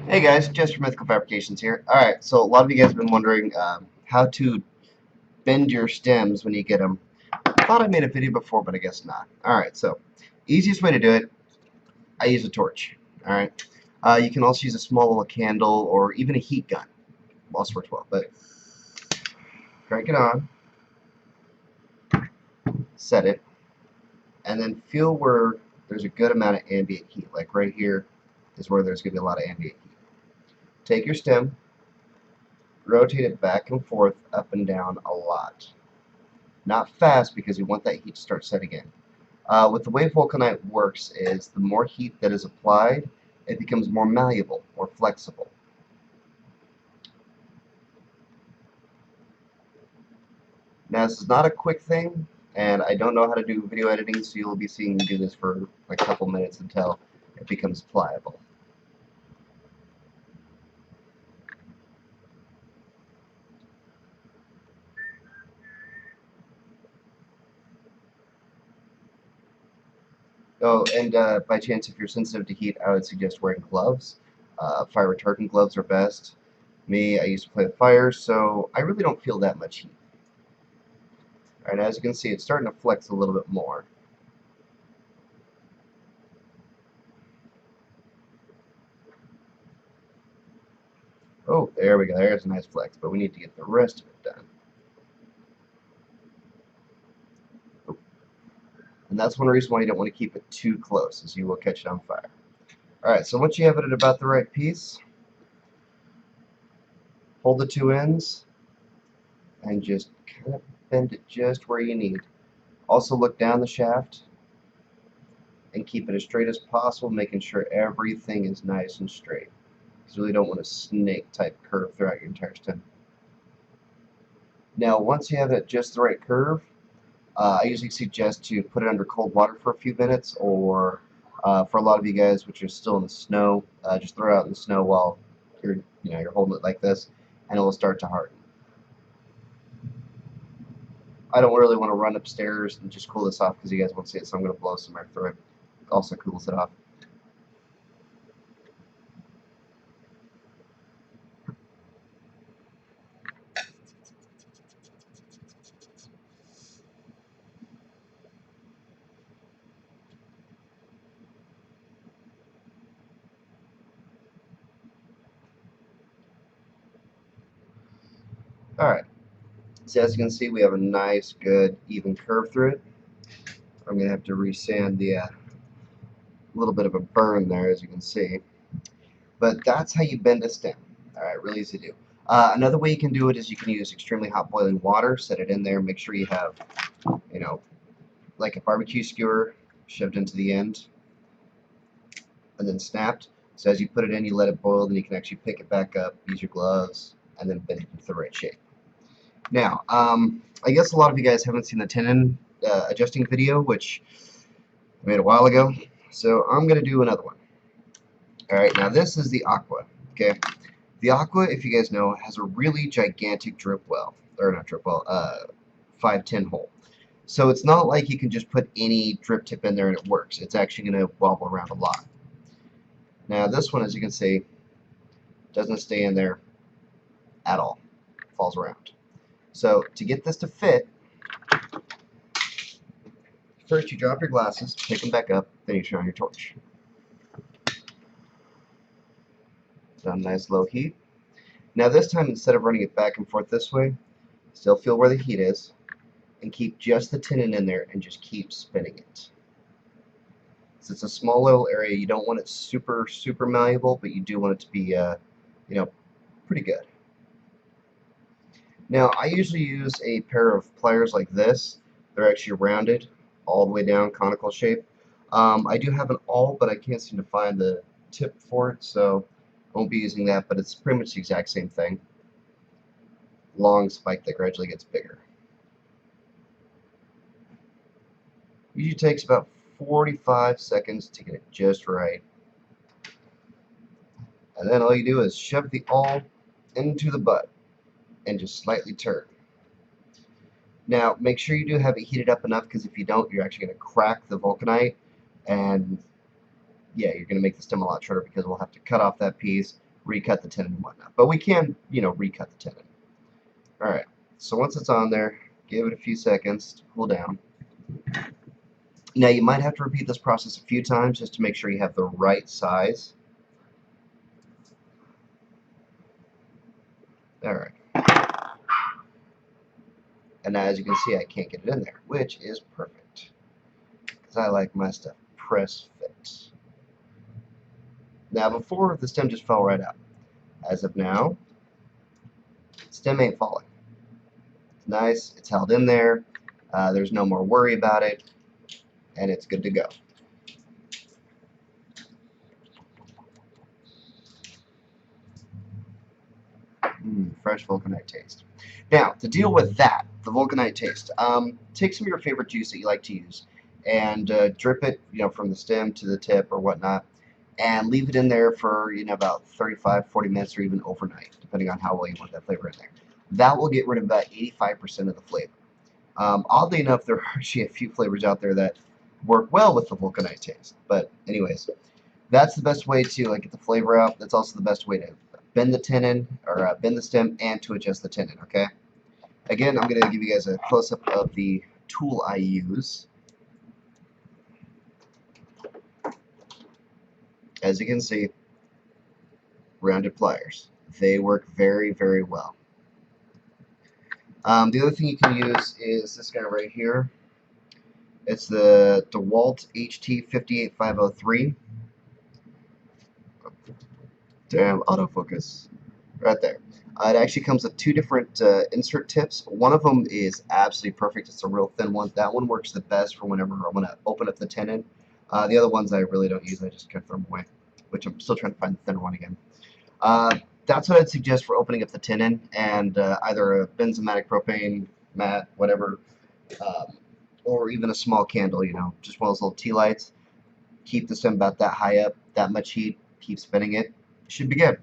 Hey guys, just for Mythical Fabrications here. Alright, so a lot of you guys have been wondering how to bend your stems when you get them. I thought I made a video before, but I guess not. Alright, so easiest way to do it, I use a torch. Alright, you can also use a small little candle or even a heat gun. Also works well, but crank it on, set it, and then feel where there's a good amount of ambient heat. Like right here is where there's going to be a lot of ambient heat. Take your stem, rotate it back and forth, up and down a lot. Not fast because you want that heat to start setting in. With the way vulcanite works is the more heat that is applied, it becomes more malleable, more flexible. Now this is not a quick thing, and I don't know how to do video editing, so you'll be seeing me do this for a couple minutes until it becomes pliable. Oh, and by chance, if you're sensitive to heat, I would suggest wearing gloves. Fire retardant gloves are best. Me, I used to play with fire, so I really don't feel that much heat. Alright, as you can see, it's starting to flex a little bit more. Oh, there we go. There's a nice flex, but we need to get the rest of it done. Oh. And that's one reason why you don't want to keep it too close, as you will catch it on fire. Alright, so once you have it at about the right piece, hold the two ends and just kind of bend it just where you need. Also look down the shaft and keep it as straight as possible, making sure everything is nice and straight. Because you really don't want a snake type curve throughout your entire stem. Now once you have it just the right curve, I usually suggest to put it under cold water for a few minutes, or for a lot of you guys which are still in the snow, just throw it out in the snow while you're holding it like this, and it will start to harden. I don't really want to run upstairs and just cool this off because you guys won't see it, so I'm going to blow some air through it. Also cools it off. Alright, so as you can see, we have a nice, good, even curve through it. I'm going to have to resand the little bit of a burn there, as you can see. But that's how you bend a stem. Alright, really easy to do. Another way you can do it is you can use extremely hot boiling water, set it in there, make sure you have, like a barbecue skewer shoved into the end, and then snapped. So as you put it in, you let it boil, then you can actually pick it back up, use your gloves, and then bend it into the right shape. Now, I guess a lot of you guys haven't seen the tenon adjusting video, which I made a while ago, so I'm going to do another one. Alright, now this is the Aqua, okay? The Aqua, if you guys know, has a really gigantic drip well, or not drip well, 510 hole. So it's not like you can just put any drip tip in there and it works. It's actually going to wobble around a lot. Now this one, as you can see, doesn't stay in there at all. It falls around. So to get this to fit, first you drop your glasses, pick them back up, then you turn on your torch. Done nice low heat. Now this time, instead of running it back and forth this way, still feel where the heat is, and keep just the tenon in there and just keep spinning it. So it's a small little area. You don't want it super, super malleable, but you do want it to be, pretty good. Now I usually use a pair of pliers like this. They're actually rounded all the way down, conical shape. I do have an awl, but I can't seem to find the tip for it, so I won't be using that, but it's pretty much the exact same thing. Long spike that gradually gets bigger. Usually takes about 45 seconds to get it just right. And then all you do is shove the awl into the butt and just slightly turn. Now make sure you do have it heated up enough, because if you don't, you're actually going to crack the vulcanite and yeah, you're going to make the stem a lot shorter because we'll have to cut off that piece, recut the tenon and whatnot. But we can, recut the tenon. Alright, so once it's on there, give it a few seconds to cool down. Now you might have to repeat this process a few times just to make sure you have the right size. Alright. And now as you can see, I can't get it in there, which is perfect. Because I like my stuff press fit. Now before, the stem just fell right out. As of now, stem ain't falling. It's nice, it's held in there, there's no more worry about it, and it's good to go. Fresh vulcanite taste. Now, to deal with that, the vulcanite taste, take some of your favorite juice that you like to use and drip it, from the stem to the tip or whatnot, and leave it in there for, about 35, 40 minutes or even overnight, depending on how well you want that flavor in there. That will get rid of about 85% of the flavor. Oddly enough, there are actually a few flavors out there that work well with the vulcanite taste. But anyways, that's the best way to get the flavor out. That's also the best way to bend the tenon or bend the stem and to adjust the tenon. Okay. Again, I'm going to give you guys a close-up of the tool I use. As you can see, rounded pliers. They work very, very well. The other thing you can use is this guy right here. It's the DeWalt HT58503. Damn, autofocus. Right there. It actually comes with two different insert tips. One of them is absolutely perfect. It's a real thin one. That one works the best for whenever I want to open up the tenon. The other ones I really don't use. I just kind of throw them away, which I'm still trying to find the thinner one again. That's what I'd suggest for opening up the tenon, and either a benzomatic propane mat, whatever, or even a small candle, just one of those little tea lights. Keep the stem about that high up, that much heat, keep spinning it. Should be good.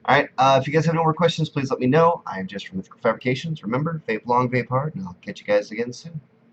Alright, if you guys have no more questions, please let me know. I am just from Mythical Fabrications. Remember, vape long, vape hard, and I'll catch you guys again soon.